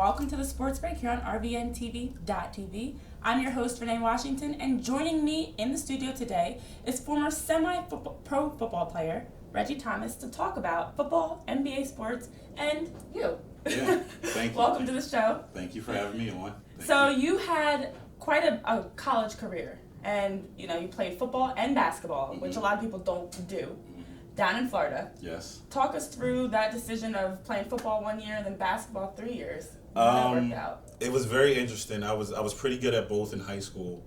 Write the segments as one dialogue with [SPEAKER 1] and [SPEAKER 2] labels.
[SPEAKER 1] welcome to the Sports Break here on RVNTV.tv. I'm your host, Renee Washington, and joining me in the studio today is former semi-pro football player, Reggie Thomas, to talk about football, NBA sports, and you.
[SPEAKER 2] Yeah, thank you.
[SPEAKER 1] Welcome to the show.
[SPEAKER 2] Thank you for having me on.
[SPEAKER 1] So you had quite a college career, and you played football and basketball, which a lot of people don't do. Down in Florida.
[SPEAKER 2] Yes.
[SPEAKER 1] Talk us through that decision of playing football 1 year and then basketball 3 years. How that worked out.
[SPEAKER 2] It was very interesting. I was pretty good at both in high school.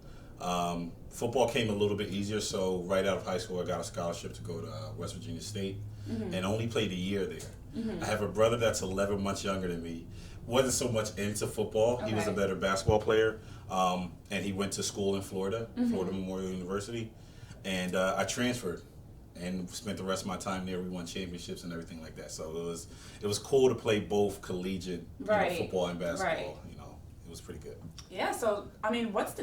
[SPEAKER 2] Football came a little bit easier, so right out of high school I got a scholarship to go to West Virginia State and only played a year there. I have a brother that's 11 months younger than me. Wasn't so much into football.
[SPEAKER 1] Okay.
[SPEAKER 2] He was a better basketball player, and he went to school in Florida, Florida Memorial University, and I transferred and spent the rest of my time there. We won championships and everything like that. So it was cool to play both collegiate football and basketball.
[SPEAKER 1] Right.
[SPEAKER 2] It was pretty good.
[SPEAKER 1] Yeah. So what's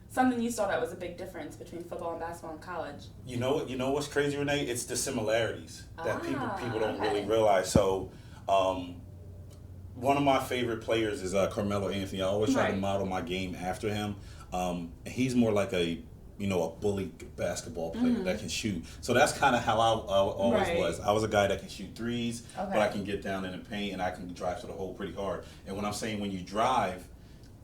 [SPEAKER 1] something you saw that was a big difference between football and basketball in college?
[SPEAKER 2] You know what's crazy, Renee? It's the similarities that people don't
[SPEAKER 1] okay.
[SPEAKER 2] really realize. So one of my favorite players is Carmelo Anthony. I always try to model my game after him. He's more like a bully basketball player that can shoot. So that's kind of how I always was. I was a guy that can shoot threes, but I can get down in the paint and I can drive to the hole pretty hard. And when I'm saying when you drive,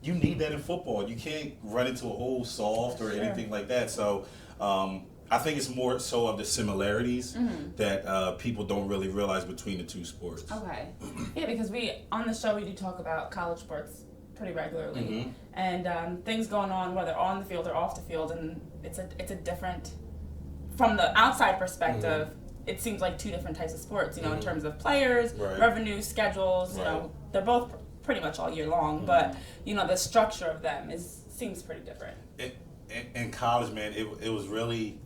[SPEAKER 2] you need that in football. You can't run into a hole soft or anything like that. So I think it's more so of the similarities that people don't really realize between the two sports.
[SPEAKER 1] Okay. Yeah, because on the show we do talk about college sports pretty regularly, and things going on whether on the field or off the field, and it's a different, from the outside perspective, it seems like two different types of sports, in terms of players, revenue, schedules, they're both pretty much all year long, but the structure of them seems pretty different.
[SPEAKER 2] In college, man, it was really,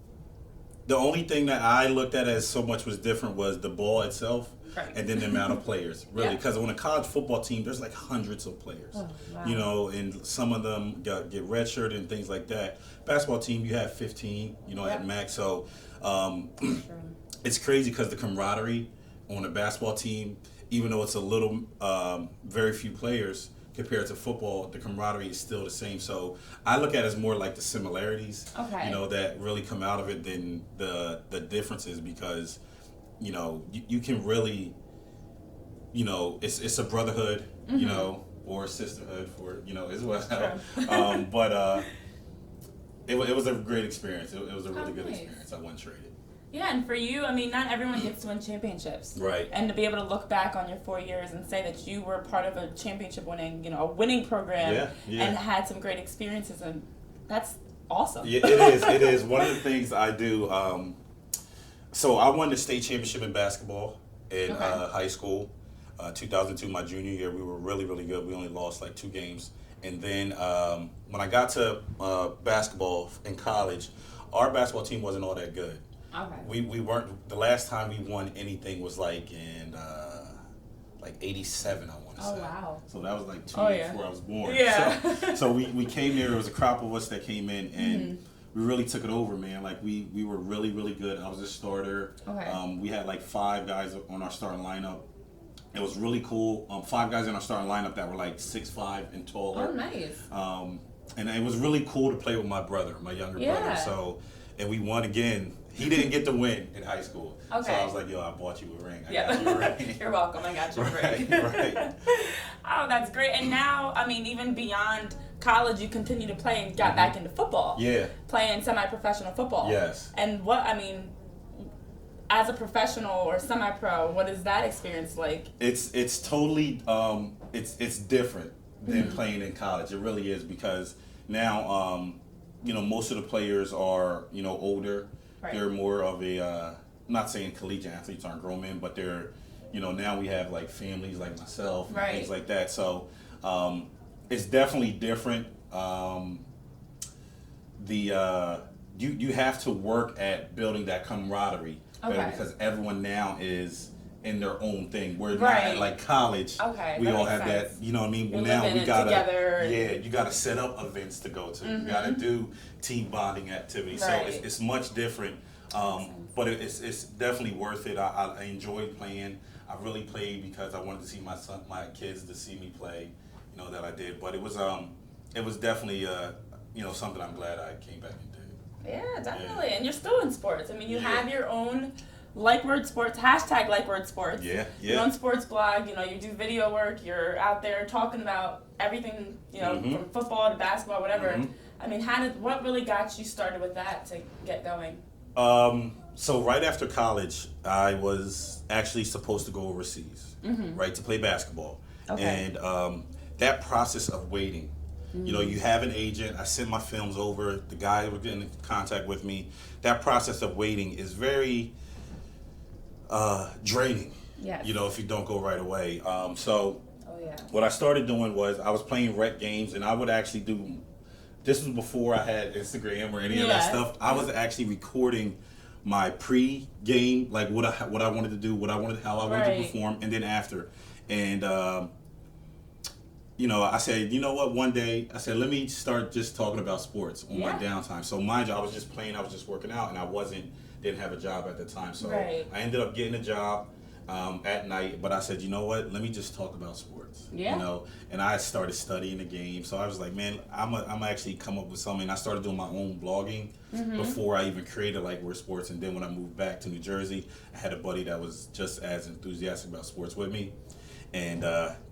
[SPEAKER 2] the only thing that I looked at as so much was different was the ball itself. Right. And then the amount of players, really, because on a college football team, there's like hundreds of players, and some of them get redshirted and things like that. Basketball team, you have 15, at max. So it's crazy because the camaraderie on a basketball team, even though it's a little, very few players compared to football, the camaraderie is still the same. So I look at it as more like the similarities, that really come out of it than the differences, because you can really, it's a brotherhood, or a sisterhood for, as well. But it was a great experience. It was a really good experience. I wouldn't trade it.
[SPEAKER 1] Yeah, and for you, not everyone gets to win championships.
[SPEAKER 2] Right.
[SPEAKER 1] And to be able to look back on your 4 years and say that you were part of a championship winning, a winning program and had some great experiences, and that's awesome.
[SPEAKER 2] Yeah, it is. One of the things I do, so I won the state championship in basketball in high school. 2002, my junior year, we were really, really good. We only lost like 2 games. And then when I got to basketball in college, our basketball team wasn't all that good. Okay. We weren't, the last time we won anything was like in like 87, I want to say.
[SPEAKER 1] Oh, wow.
[SPEAKER 2] So that was like 2 years before I was born.
[SPEAKER 1] Yeah.
[SPEAKER 2] So we came there, there was a crop of us that came in, and we really took it over, man. Like we were really, really good. I was a starter. Okay. We had like 5 guys on our starting lineup. It was really cool. 5 guys in our starting lineup that were like 6'5" and taller.
[SPEAKER 1] Oh, nice.
[SPEAKER 2] And it was really cool to play with my brother, my younger brother. So, and we won again. He didn't get to win in high school. Okay. So I was like, yo, I bought you a ring. I got you a ring.
[SPEAKER 1] You're welcome. I got you a ring.
[SPEAKER 2] Right.
[SPEAKER 1] Oh, that's great. And now, even beyond college, you continue to play and got back into football. Yeah. Playing semi-professional football.
[SPEAKER 2] Yes.
[SPEAKER 1] And as a professional or semi-pro, what is that experience like?
[SPEAKER 2] It's totally, it's different than playing in college. It really is, because now, most of the players are, older. Right. They're more of a, I'm not saying collegiate athletes aren't grown men, but they're, now we have like families like myself and things like that. So it's definitely different. You have to work at building that camaraderie, because everyone now is in their own thing. We're not like college. Okay, we all have sense. That. You know what I mean?
[SPEAKER 1] You're
[SPEAKER 2] now we gotta
[SPEAKER 1] together.
[SPEAKER 2] You gotta set up events to go to. You gotta do team bonding activities. So it's much different. But it's definitely worth it. I enjoyed playing. I really played because I wanted to see my kids to see me play. that I did. But it was definitely something I'm glad I came back and did.
[SPEAKER 1] Yeah, definitely. Yeah. And you're still in sports. I mean, you have your own Like Word Sports, hashtag Like Word Sports.
[SPEAKER 2] Yeah.
[SPEAKER 1] Your own sports blog, you do video work, you're out there talking about everything, from football to basketball, whatever. Mm-hmm. I mean, what really got you started with that to get going?
[SPEAKER 2] So right after college, I was actually supposed to go overseas, right, to play basketball. Okay. And that process of waiting, you have an agent. I sent my films over. The guy was getting in contact with me. That process of waiting is very draining.
[SPEAKER 1] Yes.
[SPEAKER 2] If you don't go right away. What I started doing was I was playing rec games, and I would actually do. This was before I had Instagram or any of that stuff. I was actually recording my pre-game, like what I wanted to do, how I wanted to perform, and then after. And I said, you know what? One day, I said, let me start just talking about sports on my downtime. So mind you, I was just playing, I was just working out, and I didn't have a job at the time. So I ended up getting a job at night, but I said, you know what? Let me just talk about sports.
[SPEAKER 1] Yeah.
[SPEAKER 2] And I started studying the game. So I was like, man, I'm actually come up with something. I started doing my own blogging before I even created Like Word Sports. And then when I moved back to New Jersey, I had a buddy that was just as enthusiastic about sports with me. And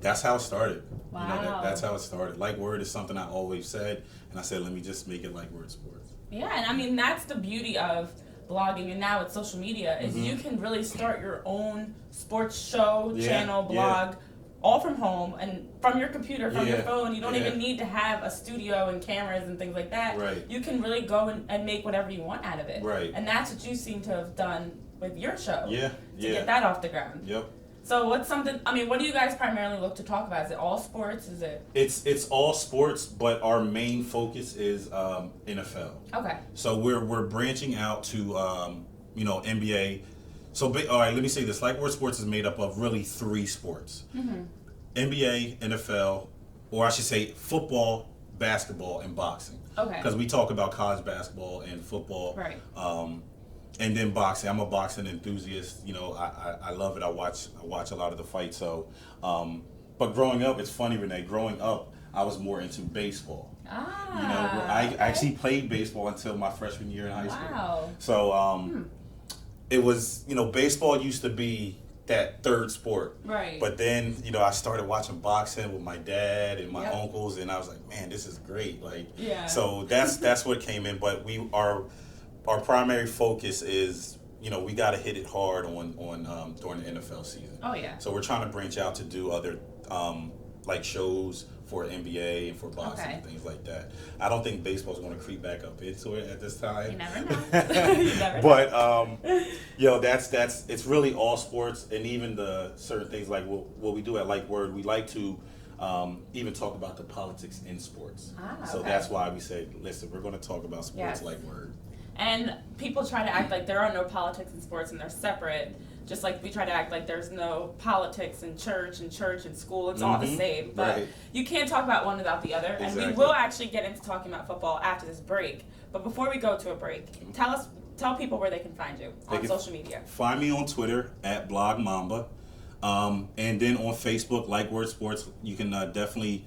[SPEAKER 2] that's how it started.
[SPEAKER 1] Wow.
[SPEAKER 2] That's how it started. Like Word is something I always said. And I said, let me just make it Like Word Sports.
[SPEAKER 1] Yeah, and I mean, that's the beauty of blogging and now with social media is you can really start your own sports show, channel, blog, all from home and from your computer, from your phone. You don't even need to have a studio and cameras and things like that.
[SPEAKER 2] Right.
[SPEAKER 1] You can really go and make whatever you want out of it.
[SPEAKER 2] Right.
[SPEAKER 1] And that's what you seem to have done with your show.
[SPEAKER 2] Yeah.
[SPEAKER 1] To get that off the ground.
[SPEAKER 2] Yep.
[SPEAKER 1] So what do you guys primarily look to talk about? Is it all sports? Is it?
[SPEAKER 2] It's all sports, but our main focus is NFL.
[SPEAKER 1] Okay.
[SPEAKER 2] So we're branching out to NBA. So all right, let me say this: Like Word Sports is made up of really 3 sports: NBA, NFL, or I should say football, basketball, and boxing.
[SPEAKER 1] Okay.
[SPEAKER 2] Because we talk about college basketball and football.
[SPEAKER 1] Right.
[SPEAKER 2] And then boxing. I'm a boxing enthusiast. I love it. I watch a lot of the fights. So, but growing up, it's funny, Renee. Growing up, I was more into baseball. I actually played baseball until my freshman year in high school.
[SPEAKER 1] Wow.
[SPEAKER 2] So, it was baseball used to be that third sport.
[SPEAKER 1] Right.
[SPEAKER 2] But then I started watching boxing with my dad and my uncles, and I was like, man, this is great. So that's what came in. But our primary focus is, we got to hit it hard on during the NFL season.
[SPEAKER 1] Oh yeah.
[SPEAKER 2] So we're trying to branch out to do other shows for NBA and for boxing and things like that. I don't think baseball's going to creep back up into it at this time.
[SPEAKER 1] You never know. You never
[SPEAKER 2] know. But it's really all sports, and even the certain things like what we do at Like Word, we like to even talk about the politics in sports. So that's why we say, listen, we're going to talk about sports like Word.
[SPEAKER 1] And people try to act like there are no politics in sports and they're separate, just like we try to act like there's no politics in church and school. It's all the same. But you can't talk about one without the other.
[SPEAKER 2] Exactly.
[SPEAKER 1] And we will actually get into talking about football after this break. But before we go to a break, tell people where they can find you on social media.
[SPEAKER 2] Find me on Twitter at blogmamba. And then on Facebook, Like Word Sports, you can definitely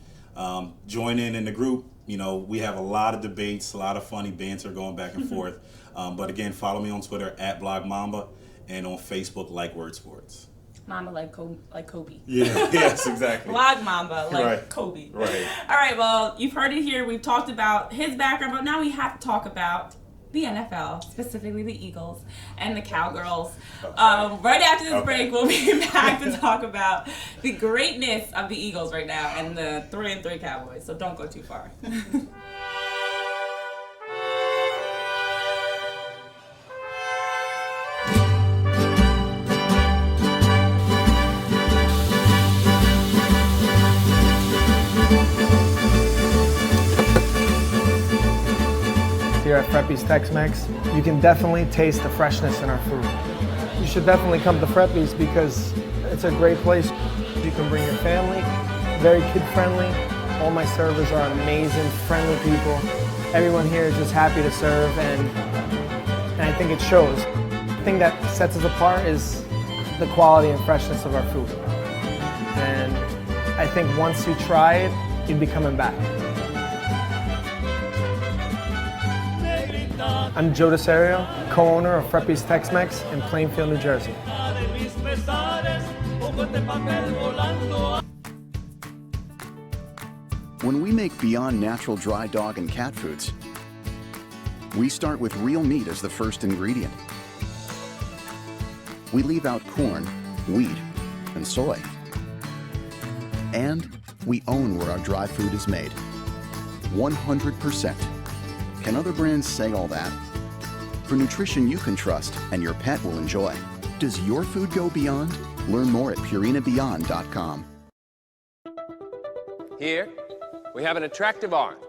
[SPEAKER 2] join in the group. We have a lot of debates, a lot of funny banter going back and forth. But again, follow me on Twitter at blogmamba and on Facebook, Like Word Sports.
[SPEAKER 1] Mamba like Kobe.
[SPEAKER 2] Yeah, yes, exactly.
[SPEAKER 1] Blog Mamba like Kobe.
[SPEAKER 2] Right.
[SPEAKER 1] All right, well, you've heard it here. We've talked about his background, but now we have to talk about the NFL, specifically the Eagles and the Cowgirls. Right after this break, we'll be back to talk about the greatness of the Eagles right now and the 3-3 Cowboys. So don't go too far.
[SPEAKER 3] Here at Freppi's Tex-Mex, you can definitely taste the freshness in our food. You should definitely come to Freppi's because it's a great place. You can bring your family, very kid-friendly. All my servers are amazing, friendly people. Everyone here is just happy to serve, and I think it shows. The thing that sets us apart is the quality and freshness of our food. And I think once you try it, you'd be coming back. I'm Joe DeSario, co-owner of Freppy's Tex-Mex in Plainfield, New Jersey.
[SPEAKER 4] When we make Beyond Natural dry dog and cat foods, we start with real meat as the first ingredient. We leave out corn, wheat, and soy. And we own where our dry food is made. 100%. Can other brands say all that? For nutrition you can trust and your pet will enjoy. Does your food go beyond? Learn more at purinabeyond.com.
[SPEAKER 5] Here, we have an attractive orange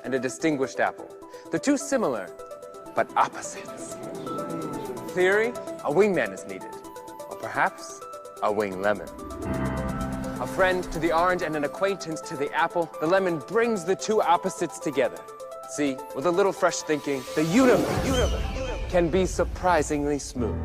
[SPEAKER 5] and a distinguished apple. The two similar, but opposites. Theory, a wingman is needed. Or perhaps, a wing lemon. A friend to the orange and an acquaintance to the apple, the lemon brings the two opposites together. See, with a little fresh thinking, the universe can be surprisingly smooth.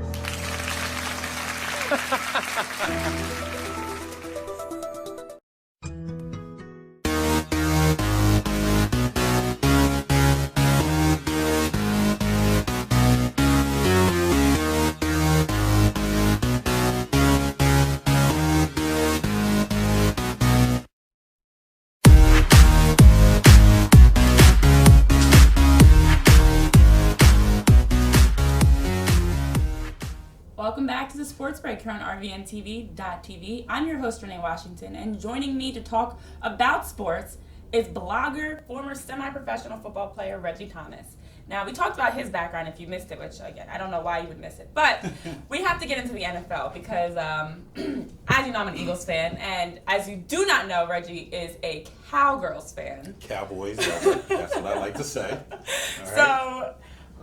[SPEAKER 1] Welcome back to the Sports Break here on RVNTV.tv. I'm your host, Renee Washington, and joining me to talk about sports is blogger, former semi-professional football player, Reggie Thomas. Now, we talked about his background if you missed it, which, again, I don't know why you would miss it. But we have to get into the NFL because, as you know, I'm an Eagles fan. And as you do not know, Reggie is a Cowgirls fan.
[SPEAKER 2] Cowboys, that's what I like to say. All right.
[SPEAKER 1] So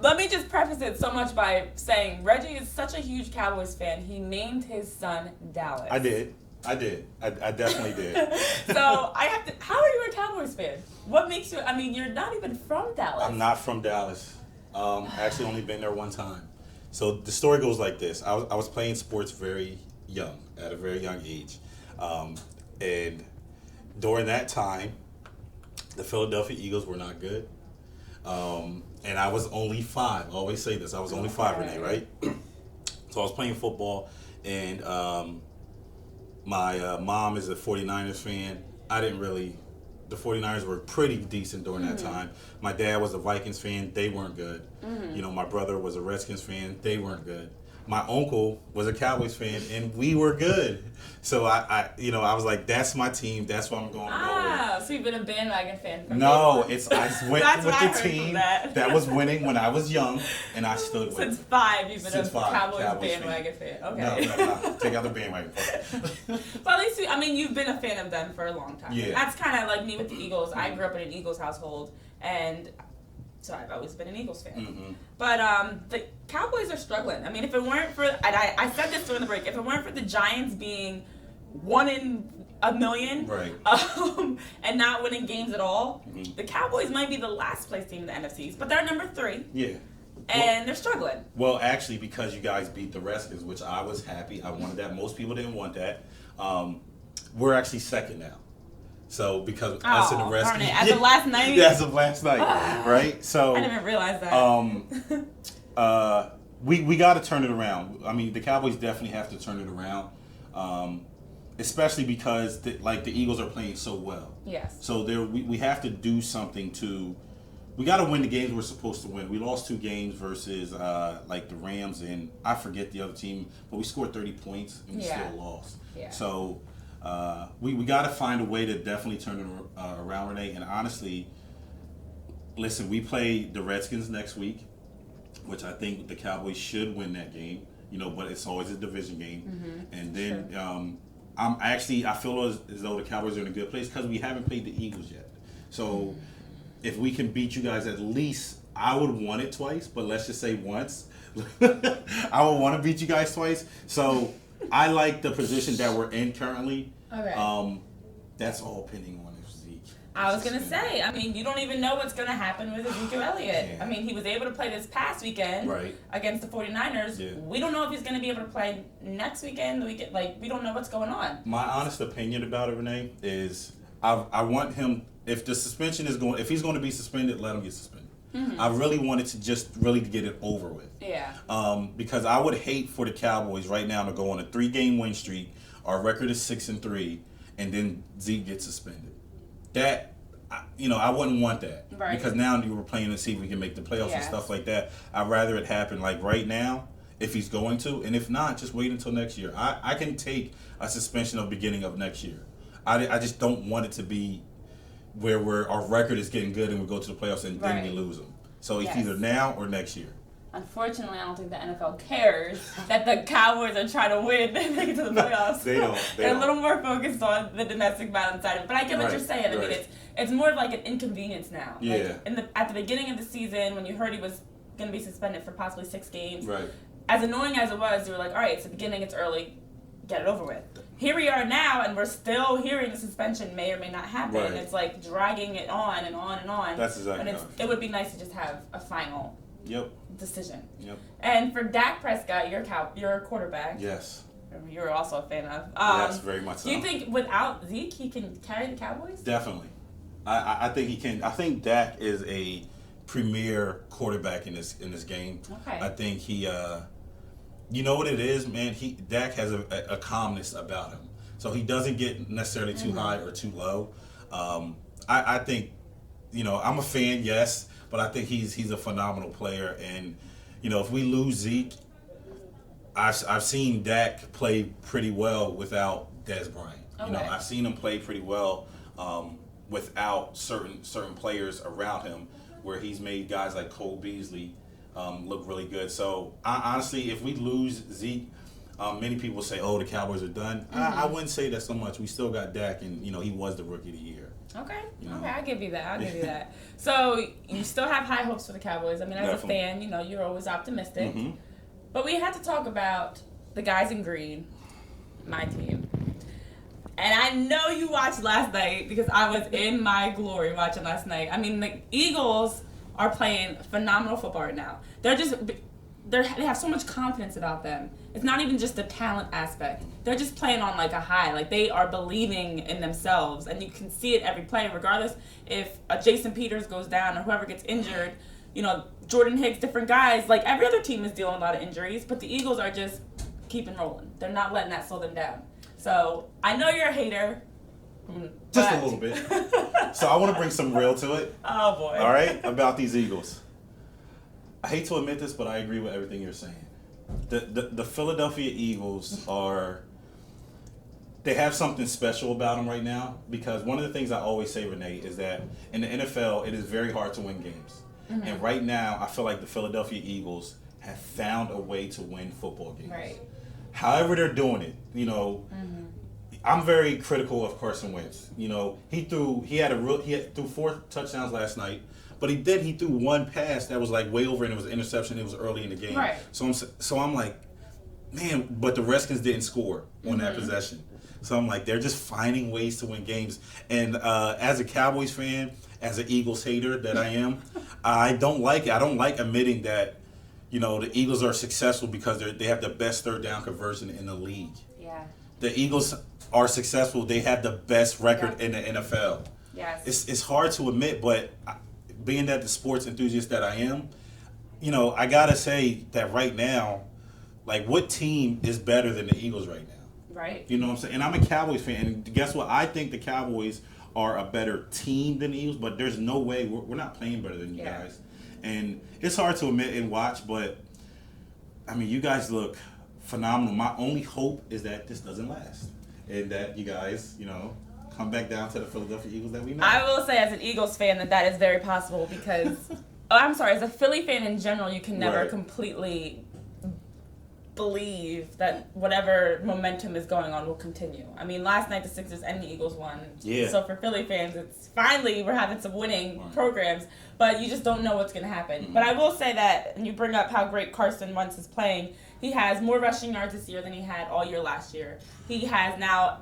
[SPEAKER 1] let me just preface it so much by saying Reggie is such a huge Cowboys fan. He named his son Dallas.
[SPEAKER 2] I did. I definitely did.
[SPEAKER 1] So I have to. How are you a Cowboys fan? What makes you? I mean, you're not even from Dallas.
[SPEAKER 2] I'm not from Dallas. Actually, only been there one time. So the story goes like this: I was playing sports very young, at a very young age, and during that time, the Philadelphia Eagles were not good. And I was only 5. I always say this. I was only 5, Renee, right? So I was playing football, and my mom is a 49ers fan. The 49ers were pretty decent during that time. My dad was a Vikings fan. They weren't good. You know, my brother was a Redskins fan. They weren't good. My uncle was a Cowboys fan, and we were good. So I was like, that's my team. That's what I'm going to go with.
[SPEAKER 1] So you've been a bandwagon fan for
[SPEAKER 2] No, I went
[SPEAKER 1] That's
[SPEAKER 2] with
[SPEAKER 1] what I
[SPEAKER 2] the
[SPEAKER 1] heard
[SPEAKER 2] team
[SPEAKER 1] from that.
[SPEAKER 2] was winning when I was young, and I stood with
[SPEAKER 1] Since
[SPEAKER 2] it.
[SPEAKER 1] 5, you've been
[SPEAKER 2] Since
[SPEAKER 1] a
[SPEAKER 2] 5,
[SPEAKER 1] Cowboys bandwagon fan. Okay.
[SPEAKER 2] No. Take out the bandwagon.
[SPEAKER 1] But at least, you've been a fan of them for a long time.
[SPEAKER 2] Yeah.
[SPEAKER 1] That's kind of like me with the Eagles. I grew up in an Eagles household, and so I've always been an Eagles fan. But the Cowboys are struggling. I mean, if it weren't for, and I said this during the break, if it weren't for the Giants being 1 in a million,
[SPEAKER 2] Right.
[SPEAKER 1] And not winning games at all, the Cowboys might be the last place team in the NFCs, but they're number 3.
[SPEAKER 2] Yeah.
[SPEAKER 1] And they're struggling.
[SPEAKER 2] Well, actually, because you guys beat the Redskins, which I was happy. I wanted that. Most people didn't want that. We're actually second now. So because us and the Redskins,
[SPEAKER 1] as of last night.
[SPEAKER 2] Yeah, as of last night, right? So
[SPEAKER 1] I didn't even realize that.
[SPEAKER 2] We got to turn it around. I mean, the Cowboys definitely have to turn it around, especially because the Eagles are playing so well.
[SPEAKER 1] Yes.
[SPEAKER 2] So we have to do something to. We got to win the games we're supposed to win. We lost 2 games versus the Rams and I forget the other team, but we scored 30 points and we still lost.
[SPEAKER 1] Yeah.
[SPEAKER 2] So we got to find a way to definitely turn it around, Renee. And honestly, listen, we play the Redskins next week, which I think the Cowboys should win that game. But it's always a division game. And then I feel as though the Cowboys are in a good place because we haven't played the Eagles yet. So. If we can beat you guys at least, I would want it twice, but let's just say once. I would want to beat you guys twice. So I like the position that we're in currently.
[SPEAKER 1] Okay.
[SPEAKER 2] That's all pending on Zeke.
[SPEAKER 1] I was going to say, you don't even know what's going to happen with Ezekiel Elliott.
[SPEAKER 2] Yeah.
[SPEAKER 1] He was able to play this past weekend against the 49ers.
[SPEAKER 2] Yeah.
[SPEAKER 1] We don't know if he's going to be able to play next weekend. We don't know what's going on.
[SPEAKER 2] My honest opinion about it, Renee, is I want him, if the suspension is if he's going to be suspended, let him get suspended. I really wanted to just really get it over with.
[SPEAKER 1] Yeah.
[SPEAKER 2] Because I would hate for the Cowboys right now to go on a 3-game win streak. Our record is 6-3, and then Zeke gets suspended. That, I wouldn't want that.
[SPEAKER 1] Right.
[SPEAKER 2] Because now you were playing to see if we can make the playoffs and stuff like that. I'd rather it happen like right now, if he's going to, and if not, just wait until next year. I can take a suspension of beginning of next year. I just don't want it to be where our record is getting good and we go to the playoffs and then we lose them. So it's either now or next year.
[SPEAKER 1] Unfortunately, I don't think the NFL cares that the Cowboys are trying to win and make it to the playoffs.
[SPEAKER 2] They don't.
[SPEAKER 1] They're a little more focused on the domestic violence side of it. But I get what you're saying. I mean, it's more of like an inconvenience now.
[SPEAKER 2] Yeah.
[SPEAKER 1] Like at the beginning of the season, when you heard he was going to be suspended for possibly 6 games,
[SPEAKER 2] right.
[SPEAKER 1] As annoying as it was, you were like, all right, it's the beginning, it's early, get it over with. Here we are now, and we're still hearing the suspension may or may not happen.
[SPEAKER 2] Right.
[SPEAKER 1] It's like dragging it on and on and on.
[SPEAKER 2] That's exactly
[SPEAKER 1] right. It would be nice to just have a final decision.
[SPEAKER 2] Yep.
[SPEAKER 1] And for Dak Prescott, your quarterback.
[SPEAKER 2] Yes.
[SPEAKER 1] You're also a fan of.
[SPEAKER 2] Yes, very much so.
[SPEAKER 1] Do you think without Zeke, he can carry the Cowboys?
[SPEAKER 2] Definitely. I think he can. I think Dak is a premier quarterback in this game.
[SPEAKER 1] Okay.
[SPEAKER 2] I think he. You know what it is, man? Dak has a calmness about him, so he doesn't get necessarily too high or too low. I think, I'm a fan, yes, but I think he's a phenomenal player, and if we lose Zeke, I've seen Dak play pretty well without Dez Bryant.
[SPEAKER 1] Okay.
[SPEAKER 2] I've seen him play pretty well without certain players around him, where he's made guys like Cole Beasley look really good. So honestly, if we lose Zeke, many people say, "Oh, the Cowboys are done." I wouldn't say that so much. We still got Dak, and he was the Rookie of the Year.
[SPEAKER 1] Okay. Okay, I'll give you that. So you still have high hopes for the Cowboys. I mean, as
[SPEAKER 2] Definitely.
[SPEAKER 1] a fan, you're always optimistic.
[SPEAKER 2] Mm-hmm.
[SPEAKER 1] But we had to talk about the guys in green, my team. And I know you watched last night because I was in my glory watching last night. I mean, the Eagles are playing phenomenal football right now. They have so much confidence about them. It's not even just the talent aspect. They're just playing on like a high. Like they are believing in themselves, and you can see it every play, regardless if Jason Peters goes down or whoever gets injured. Jordan Hicks, different guys. Like every other team is dealing with a lot of injuries, but the Eagles are just keeping rolling. They're not letting that slow them down. So I know you're a hater.
[SPEAKER 2] Just a little bit. So I want to bring some real to it.
[SPEAKER 1] Oh boy.
[SPEAKER 2] All right, about these Eagles. I hate to admit this, but I agree with everything you're saying. The Philadelphia Eagles they have something special about them right now, because one of the things I always say, Renee, is that in the NFL, it is very hard to win games. Mm-hmm. And right now, I feel like the Philadelphia Eagles have found a way to win football games.
[SPEAKER 1] Right.
[SPEAKER 2] However they're doing it, I'm very critical of Carson Wentz. He threw 4 touchdowns last night, but he threw one pass that was like way over, and it was an interception. It was early in the game.
[SPEAKER 1] Right.
[SPEAKER 2] So I'm like, man, but the Redskins didn't score on that possession. So I'm like, they're just finding ways to win games. And as a Cowboys fan, as an Eagles hater that I am, I don't like it. I don't like admitting that, the Eagles are successful because they have the best third down conversion in the league.
[SPEAKER 1] Yeah.
[SPEAKER 2] The Eagles are successful. They have the best record in the NFL.
[SPEAKER 1] Yes.
[SPEAKER 2] It's hard to admit, but being that the sports enthusiast that I am, I gotta say that right now, like, what team is better than the Eagles right now?
[SPEAKER 1] Right.
[SPEAKER 2] You know what I'm saying? And I'm a Cowboys fan, and guess what? I think the Cowboys are a better team than the Eagles, but there's no way we're not playing better than you guys. And it's hard to admit and watch, but I mean, you guys look phenomenal. My only hope is that this doesn't last, and that you guys, come back down to the Philadelphia Eagles that we know.
[SPEAKER 1] I will say, as an Eagles fan, that is very possible because, as a Philly fan in general, you can never completely believe that whatever momentum is going on will continue. I mean, last night the Sixers and the Eagles won.
[SPEAKER 2] Yeah.
[SPEAKER 1] So for Philly fans, it's finally we're having some winning programs, but you just don't know what's going to happen. Mm-hmm. But I will say that, and you bring up how great Carson Wentz is playing, he has more rushing yards this year than he had all year last year. He has now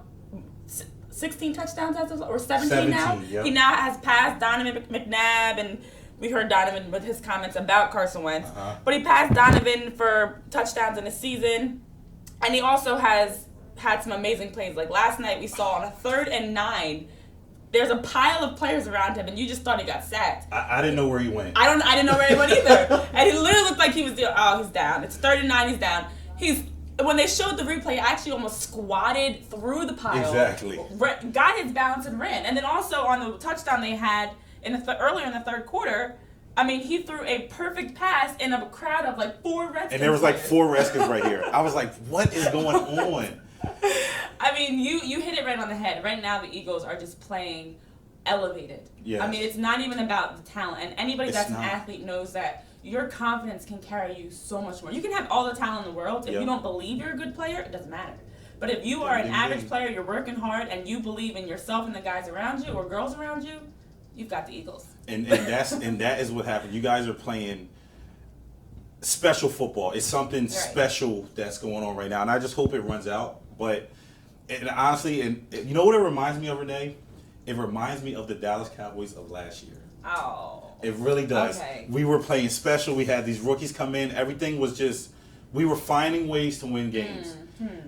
[SPEAKER 1] 16 touchdowns or 17 now.
[SPEAKER 2] Yep.
[SPEAKER 1] He now has passed Donovan McNabb, and we heard Donovan with his comments about Carson Wentz. But he passed Donovan for touchdowns in the season. And he also has had some amazing plays. Like last night we saw on a 3rd and 9, there's a pile of players around him, and you just thought he got sacked.
[SPEAKER 2] I didn't know where he went.
[SPEAKER 1] I didn't know where he went either. And he literally looked like he was he's down. It's 39, he's down. When they showed the replay, I actually almost squatted through the pile.
[SPEAKER 2] Exactly.
[SPEAKER 1] Got his balance and ran. And then also on the touchdown they had earlier in the third quarter, I mean, he threw a perfect pass in a crowd of like 4 Redskins.
[SPEAKER 2] And there was like 4 Redskins right here. I was like, what is going on?
[SPEAKER 1] I mean, you hit it right on the head. Right now the Eagles are just playing elevated.
[SPEAKER 2] Yes.
[SPEAKER 1] I mean, it's not even about the talent. And anybody that's an athlete knows that your confidence can carry you so much more. You can have all the talent in the world. If you don't believe you're a good player, it doesn't matter. But if you are an average player, you're working hard, and you believe in yourself and the guys around you or girls around you, you've got the Eagles. And
[SPEAKER 2] that is what happened. You guys are playing special football. It's something special that's going on right now, and I just hope it runs out. But honestly, and you know what it reminds me of, Renee? It reminds me of the Dallas Cowboys of last year.
[SPEAKER 1] Oh.
[SPEAKER 2] It really does.
[SPEAKER 1] Okay.
[SPEAKER 2] We were playing special. We had these rookies come in. Everything was just, we were finding ways to win games.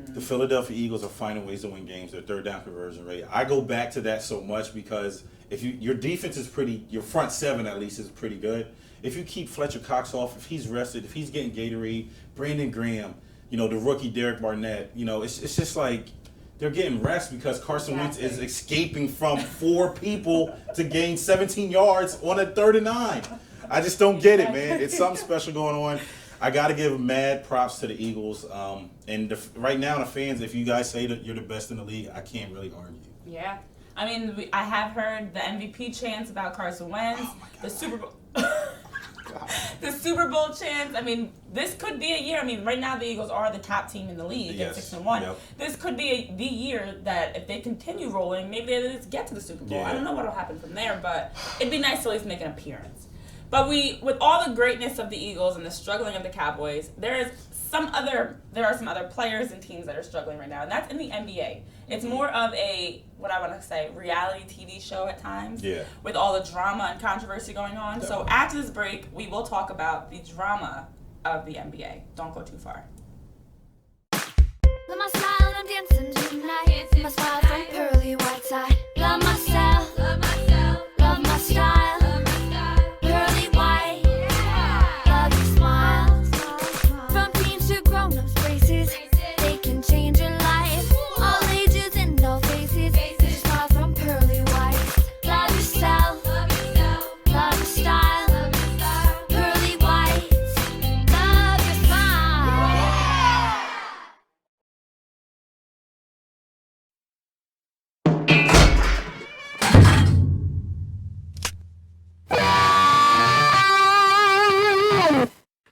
[SPEAKER 2] The Philadelphia Eagles are finding ways to win games. Their third down conversion rate. I go back to that so much because if your defense is your front 7 at least is pretty good. If you keep Fletcher Cox off, if he's rested, if he's getting Gatorade, Brandon Graham, the rookie Derek Barnett, it's just like they're getting rest because Carson Wentz is escaping from 4 people to gain 17 yards on a 3rd and 9. I just don't get it, man. It's something special going on. I got to give mad props to the Eagles. And right now, the fans, if you guys say that you're the best in the league, I can't really argue.
[SPEAKER 1] Yeah. I mean, I have heard the MVP chants about Carson Wentz, the Super Bowl. The Super Bowl chance. I mean, this could be a year. I mean, right now the Eagles are the top team in the league at 6-1. Yep. This could be the year that if they continue rolling, maybe they just get to the Super Bowl. Yeah. I don't know what will happen from there, but it'd be nice to at least make an appearance. But with all the greatness of the Eagles and the struggling of the Cowboys, there are some other players and teams that are struggling right now, and that's in the NBA. It's more of a, what I want to say, reality TV show at times, with all the drama and controversy going on. So after this break, we will talk about the drama of the NBA. Don't go too far.
[SPEAKER 6] Love my style, I'm dancing tonight. My smile from pearly white side. Love myself, love myself, love my style. Pearly white, love your smile. From teens to grown-ups braces, they can change your life. All ages and all faces. Your smile from pearly white. Love yourself, love your style. Pearly white, love your smile.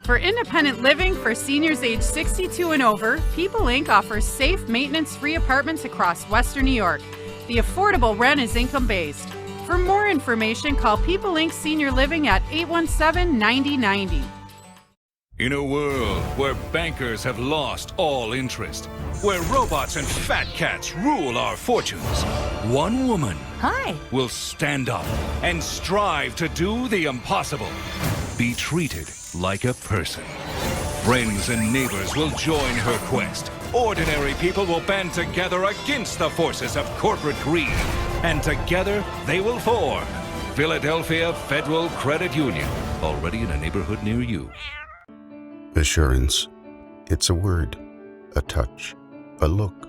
[SPEAKER 7] For independent living for seniors age 62 and over, People Inc. offers safe, maintenance-free apartments across Western New York. The affordable rent is income-based. For more information, call People Inc. Senior Living at 817-9090.
[SPEAKER 8] In a world where bankers have lost all interest, where robots and fat cats rule our fortunes, one woman will stand up and strive to do the impossible. Be treated like a person. Friends and neighbors will join her quest. Ordinary people will band together against the forces of corporate greed. And together they will form Philadelphia Federal Credit Union, already in a neighborhood near you.
[SPEAKER 9] Assurance. It's a word, a touch, a look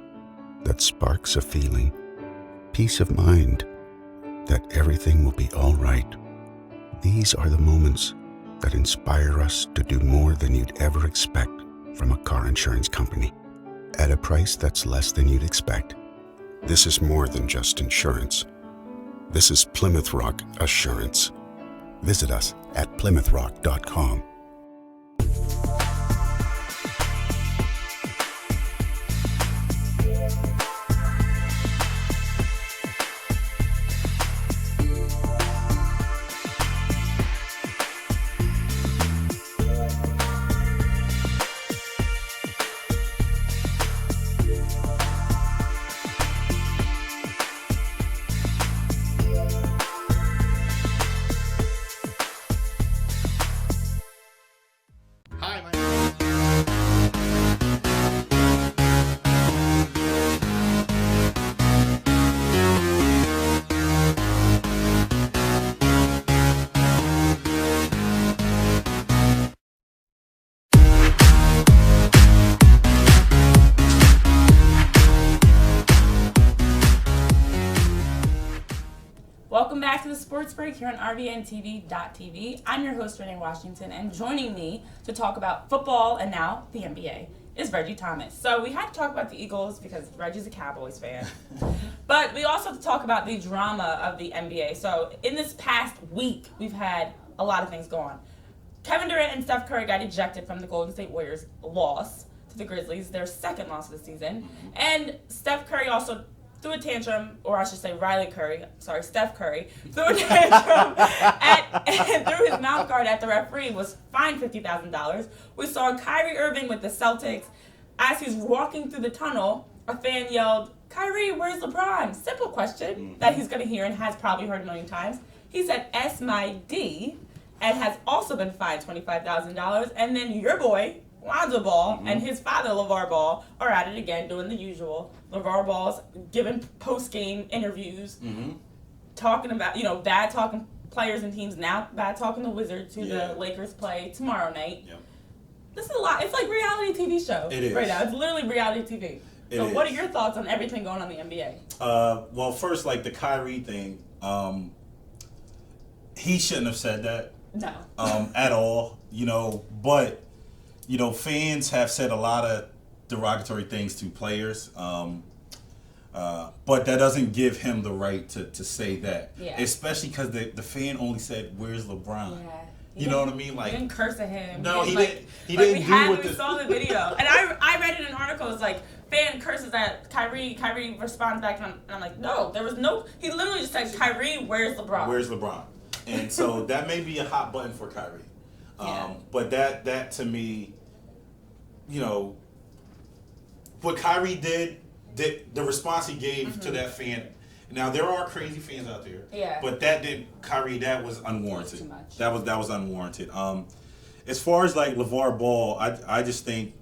[SPEAKER 9] that sparks a feeling. Peace of mind that everything will be all right. These are the moments that inspire us to do more than you'd ever expect from a car insurance company at a price that's less than you'd expect. This is more than just insurance. This is Plymouth Rock Assurance. Visit us at PlymouthRock.com.
[SPEAKER 1] Sports Break here on RVNTV.tv. I'm your host, Renee Washington, and joining me to talk about football and now the NBA is Reggie Thomas. So we had to talk about the Eagles because Reggie's a Cowboys fan. But we also have to talk about the drama of the NBA. So in this past week, we've had a lot of things go on. Kevin Durant and Steph Curry got ejected from the Golden State Warriors' loss to the Grizzlies, their second loss of the season. And Steph Curry also threw a tantrum, or I should say Steph Curry, threw a tantrum and threw his mouth guard at the referee, was fined $50,000. We saw Kyrie Irving with the Celtics. As he's walking through the tunnel, a fan yelled, "Kyrie, where's LeBron?" Simple question that he's going to hear and has probably heard a million times. He said, "S my D," and has also been fined $25,000. And then your boy, Lonzo Ball, and his father, LeVar Ball, are at it again, doing the usual. LeVar Ball's giving post-game interviews, talking about, bad talking players and teams, now bad talking the Wizards, who the Lakers play tomorrow night. Yep. This is a lot. It's like reality TV show.
[SPEAKER 2] It is.
[SPEAKER 1] Right now. It's literally reality TV. So what are your thoughts on everything going on in the NBA?
[SPEAKER 2] Well, first, like the Kyrie thing, he shouldn't have said that.
[SPEAKER 1] No.
[SPEAKER 2] At all, but, fans have said a lot of derogatory things to players, but that doesn't give him the right to say that, especially because the fan only said, "Where's LeBron?" Yeah. You know what I mean? Like,
[SPEAKER 1] he didn't curse at him.
[SPEAKER 2] No, he didn't. He didn't do what
[SPEAKER 1] we saw the video, and I read it in an article. It's like fan curses at Kyrie. Kyrie responds back, and I'm like, no, there was no. He literally just said, "Kyrie, where's LeBron?"
[SPEAKER 2] Where's LeBron? And so that may be a hot button for Kyrie, but that to me, what Kyrie did, the response he gave to that fan. Now there are crazy fans out there, but Kyrie, that was unwarranted. Too much. That was unwarranted. As far as like LeVar Ball, I just think,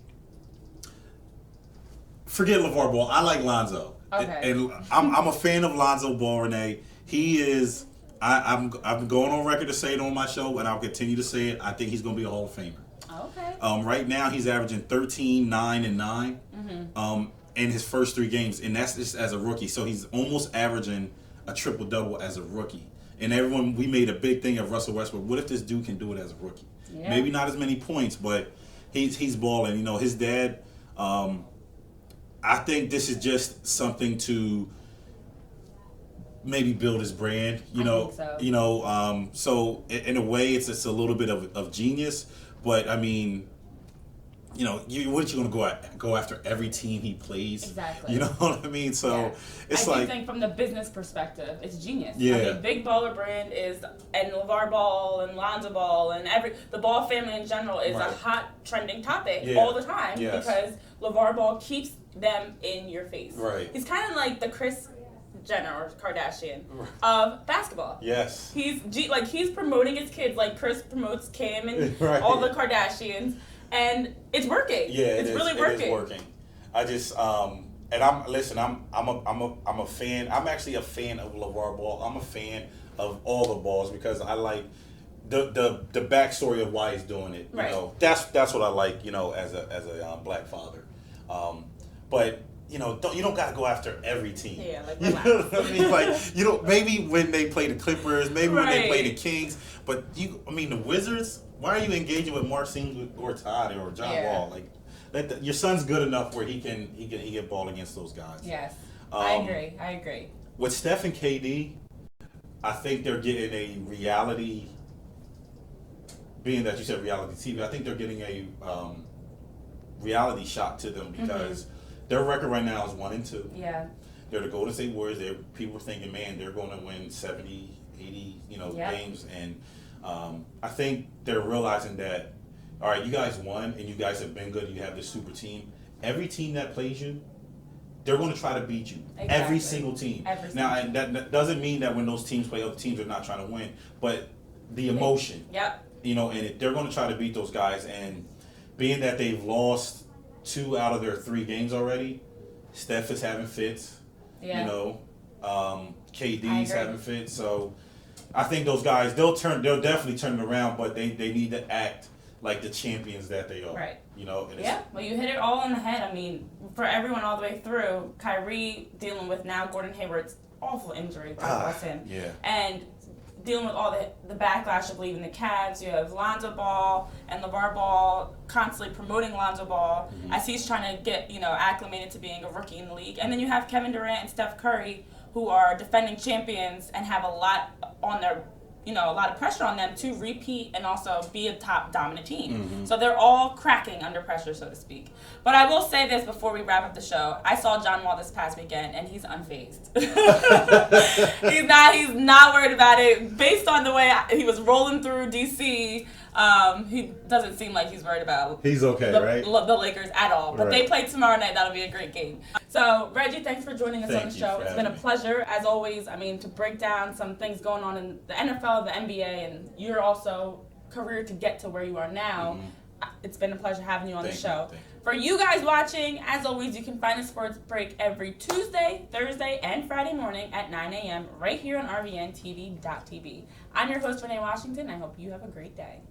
[SPEAKER 2] forget LeVar Ball. I like Lonzo, and I'm a fan of Lonzo Ball. Renee, he is. I'm going on record to say it on my show, and I'll continue to say it. I think he's going to be a Hall of Famer. Okay. Right now, he's averaging 13, 9, and 9 in his first 3 games, and that's just as a rookie. So he's almost averaging a triple-double as a rookie. And we made a big thing of Russell Westbrook. What if this dude can do it as a rookie? Yeah. Maybe not as many points, but he's balling. You his dad, I think this is just something to maybe build his brand, I think so. So in a way it's a little bit of genius, but I mean, what are you going to go after every team he plays? Exactly. You know what I mean? So it's
[SPEAKER 1] I think from the business perspective, it's genius.
[SPEAKER 2] Yeah.
[SPEAKER 1] I mean, Big Baller Brand and LeVar Ball and Lonzo Ball and the Ball family in general is a hot trending topic all the time because LeVar Ball keeps them in your face. Right. He's kind of like the Kris Jenner or Kardashian of basketball. Yes. He's promoting his kids like Kris promotes Kim and all the Kardashians, and it's working.
[SPEAKER 2] Yeah,
[SPEAKER 1] it's really working.
[SPEAKER 2] It is working. I just and I'm a fan. I'm actually a fan of LeVar Ball. I'm a fan of all the balls because I like the backstory of why he's doing it. That's what I like. As a black father, but. You don't gotta go after every team. Yeah, like you know what I mean? Like maybe when they play the Clippers, maybe when they play the Kings, but the Wizards. Why are you engaging with Marcin Gortat or John Wall? Like, your son's good enough where he can ball against those guys.
[SPEAKER 1] Yes, I agree.
[SPEAKER 2] With Steph and KD, I think they're getting a reality. Being that you said reality TV, I think they're getting a reality shot to them because. Their record right now is 1-2. Yeah. They're the Golden State Warriors. People are thinking, man, they're going to win 70, 80, games. And I think they're realizing that, all right, you guys won and you guys have been good. You have this super team. Every team that plays you, they're going to try to beat you. Exactly. Every single team. Now, and that doesn't mean that when those teams play other teams, they're not trying to win. But the emotion. Yep. And they're going to try to beat those guys. And being that they've lost 2 out of their 3 games already. Steph is having fits. Yeah. KD's having fits. So I think those guys they'll definitely turn it around, but they need to act like the champions that they are. Right.
[SPEAKER 1] Well, you hit it all on the head. I mean, for everyone all the way through, Kyrie dealing with now Gordon Hayward's awful injury. God bless him. Yeah. And dealing with all the backlash of leaving the Cavs. You have Lonzo Ball and LeVar Ball constantly promoting Lonzo Ball as he's trying to get, acclimated to being a rookie in the league. And then you have Kevin Durant and Steph Curry, who are defending champions and have a lot on their, a lot of pressure on them to repeat and also be a top dominant team. So they're all cracking under pressure, so to speak. But I will say this before we wrap up the show. I saw John Wall this past weekend, and he's unfazed. He's not worried about it. Based on the way he was rolling through D.C., he doesn't seem like he's worried about
[SPEAKER 2] He's okay, right?
[SPEAKER 1] The Lakers at all. But they play tomorrow night. That'll be a great game. So, Reggie, thanks for joining us on the show. It's been a pleasure, as always, to break down some things going on in the NFL, the NBA, and your also career to get to where you are now. It's been a pleasure having you on the show. For you guys watching, as always, you can find a Sports Break every Tuesday, Thursday, and Friday morning at 9 a.m. right here on RVNTV.tv. I'm your host, Renee Washington. I hope you have a great day.